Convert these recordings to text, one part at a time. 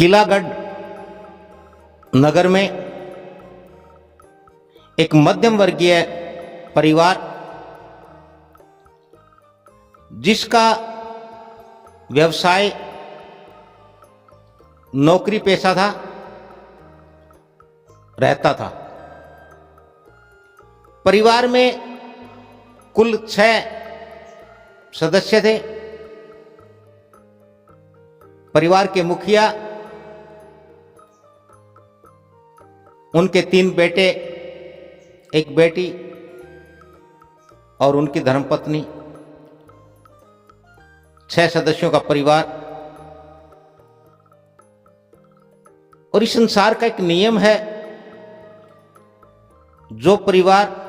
किलागढ़ नगर में एक मध्यम वर्गीय परिवार, जिसका व्यवसाय नौकरी पेशा था, रहता था। परिवार में कुल 6 सदस्य थे। परिवार के मुखिया, उनके 3 बेटे, 1 बेटी और उनकी धर्मपत्नी, 6 सदस्यों का परिवार। और इस संसार का एक नियम है, जो परिवार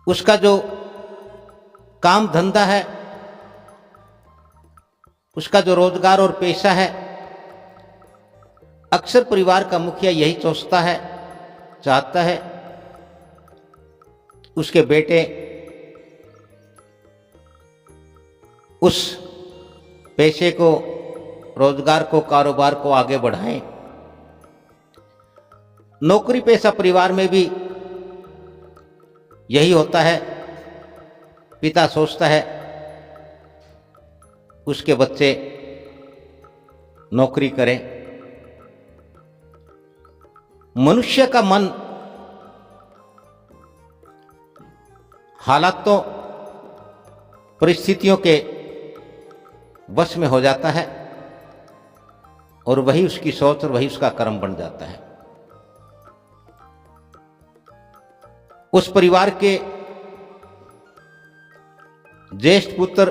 उसका जो काम धंधा है, उसका जो रोजगार और पेशा है, अक्सर परिवार का मुखिया यही सोचता है, चाहता है उसके बेटे उस पेशे को, रोजगार को, कारोबार को आगे बढ़ाएं। नौकरी पेशा परिवार में भी यही होता है। पिता सोचता है उसके बच्चे नौकरी करें। मनुष्य का मन हालातों, परिस्थितियों के वश में हो जाता है और वही उसकी सोच और वही उसका कर्म बन जाता है। उस परिवार के ज्येष्ठ पुत्र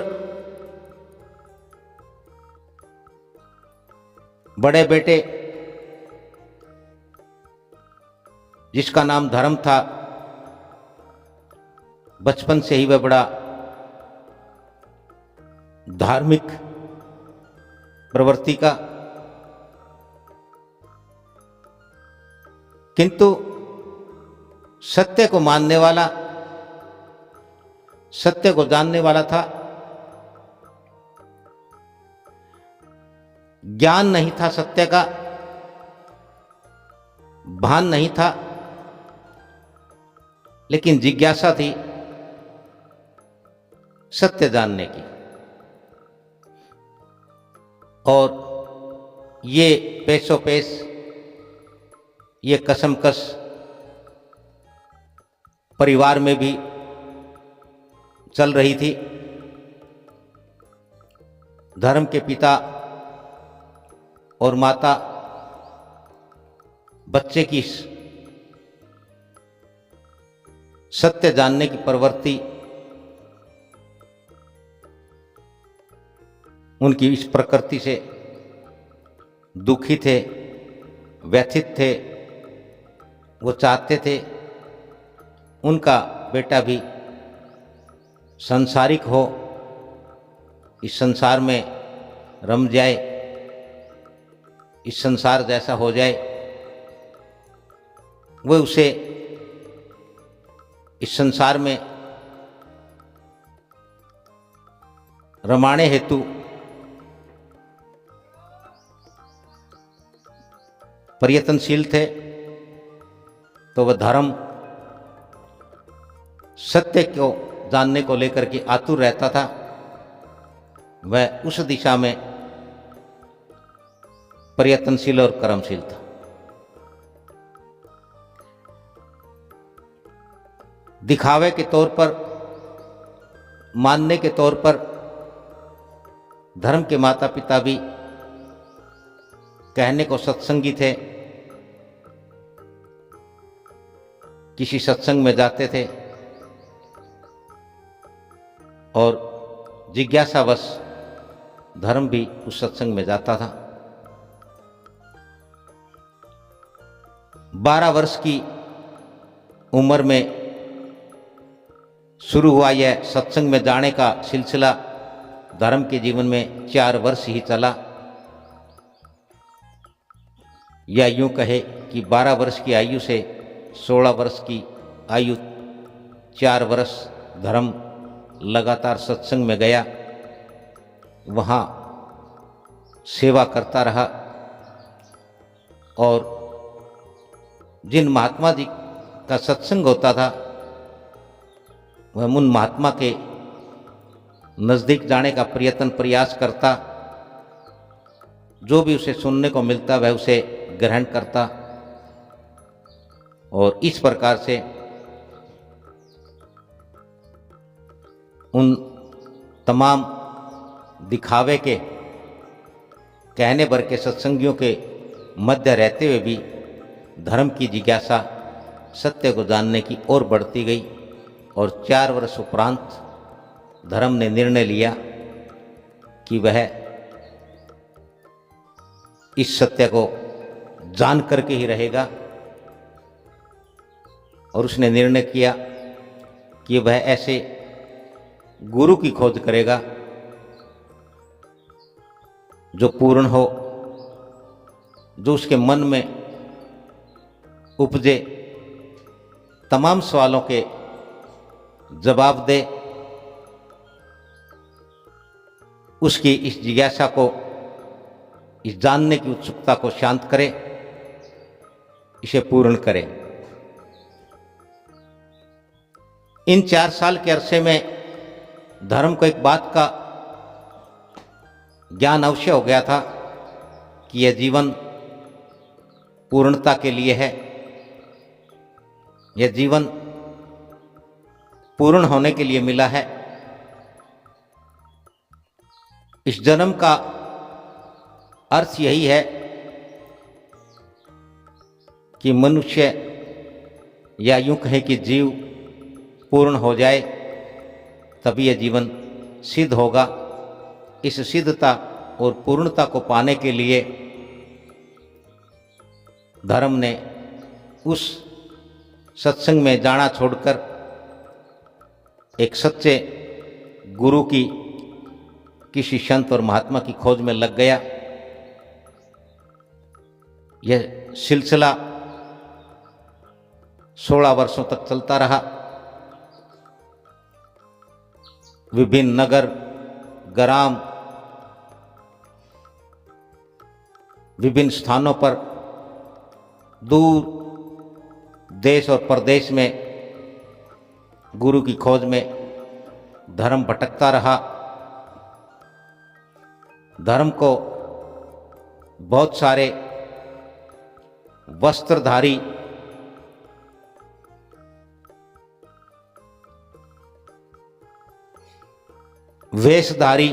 बड़े बेटे, जिसका नाम धर्म था, बचपन से ही वह बड़ा धार्मिक प्रवृत्ति का, किंतु सत्य को मानने वाला, सत्य को जानने वाला था। ज्ञान नहीं था सत्य का, भान नहीं था, लेकिन जिज्ञासा थी सत्य जानने की। और ये पेशो पेश, ये कसमकस परिवार में भी चल रही थी। धर्म के पिता और माता बच्चे की सत्य जानने की प्रवृत्ति, उनकी इस प्रकृति से दुखी थे, व्यथित थे। वो चाहते थे उनका बेटा भी संसारिक हो, इस संसार में रम जाए, इस संसार जैसा हो जाए। वो उसे इस संसार में रमाने हेतु प्रयत्नशील थे। तो वह धर्म, सत्य को जानने को लेकर के आतुर रहता था। वह उस दिशा में प्रयत्नशील और कर्मशील था। दिखावे के तौर पर, मानने के तौर पर धर्म के माता पिता भी कहने को सत्संगी थे। किसी सत्संग में जाते थे और जिज्ञासावश धर्म भी उस सत्संग में जाता था। 12 वर्ष की उम्र में शुरू हुआ यह सत्संग में जाने का सिलसिला धर्म के जीवन में 4 वर्ष ही चला। या यूं कहे कि 12 वर्ष की आयु से 16 वर्ष की आयु, 4 वर्ष धर्म लगातार सत्संग में गया। वहाँ सेवा करता रहा और जिन महात्मा जी का सत्संग होता था वह उन महात्मा के नज़दीक जाने का प्रयास करता, जो भी उसे सुनने को मिलता वह उसे ग्रहण करता। और इस प्रकार से उन तमाम दिखावे के कहने भर के सत्संगियों के मध्य रहते हुए भी धर्म की जिज्ञासा सत्य को जानने की ओर बढ़ती गई। और 4 वर्ष उपरांत धर्म ने निर्णय लिया कि वह इस सत्य को जान करके ही रहेगा। और उसने निर्णय किया कि वह ऐसे गुरु की खोज करेगा जो पूर्ण हो, जो उसके मन में उपजे तमाम सवालों के जवाब दे, उसकी इस जिज्ञासा को, इस जानने की उत्सुकता को शांत करे, इसे पूर्ण करे। इन 4 साल के अरसे में धर्म को एक बात का ज्ञान अवश्य हो गया था कि यह जीवन पूर्णता के लिए है, यह जीवन पूर्ण होने के लिए मिला है। इस जन्म का अर्थ यही है कि मनुष्य या यूं कहे कि जीव पूर्ण हो जाए, तभी यह जीवन सिद्ध होगा। इस सिद्धता और पूर्णता को पाने के लिए धर्म ने उस सत्संग में जाना छोड़कर एक सच्चे गुरु की, किसी संत और महात्मा की खोज में लग गया। यह सिलसिला 16 वर्षों तक चलता रहा। विभिन्न नगर, ग्राम, विभिन्न स्थानों पर, दूर देश और प्रदेश में गुरु की खोज में धर्म भटकता रहा। धर्म को बहुत सारे वस्त्रधारी वेशधारी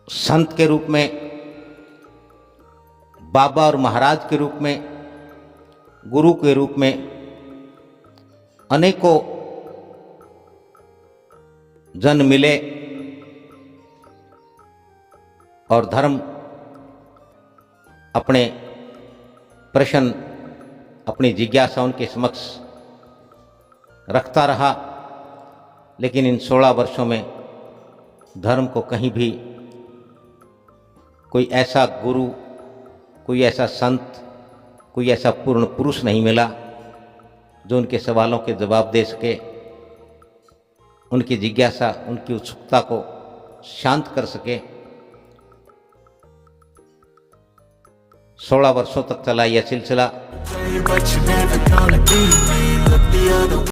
संत के रूप में, बाबा और महाराज के रूप में, गुरु के रूप में अनेकों जन मिले और धर्म अपने प्रश्न, अपनी जिज्ञासा उनके समक्ष रखता रहा। लेकिन इन 16 वर्षों में धर्म को कहीं भी कोई ऐसा गुरु, कोई ऐसा संत, कोई ऐसा पूर्ण पुरुष नहीं मिला जो उनके सवालों के जवाब दे सके, उनकी जिज्ञासा, उनकी उत्सुकता को शांत कर सके। 16 वर्षों तक चला यह सिलसिला।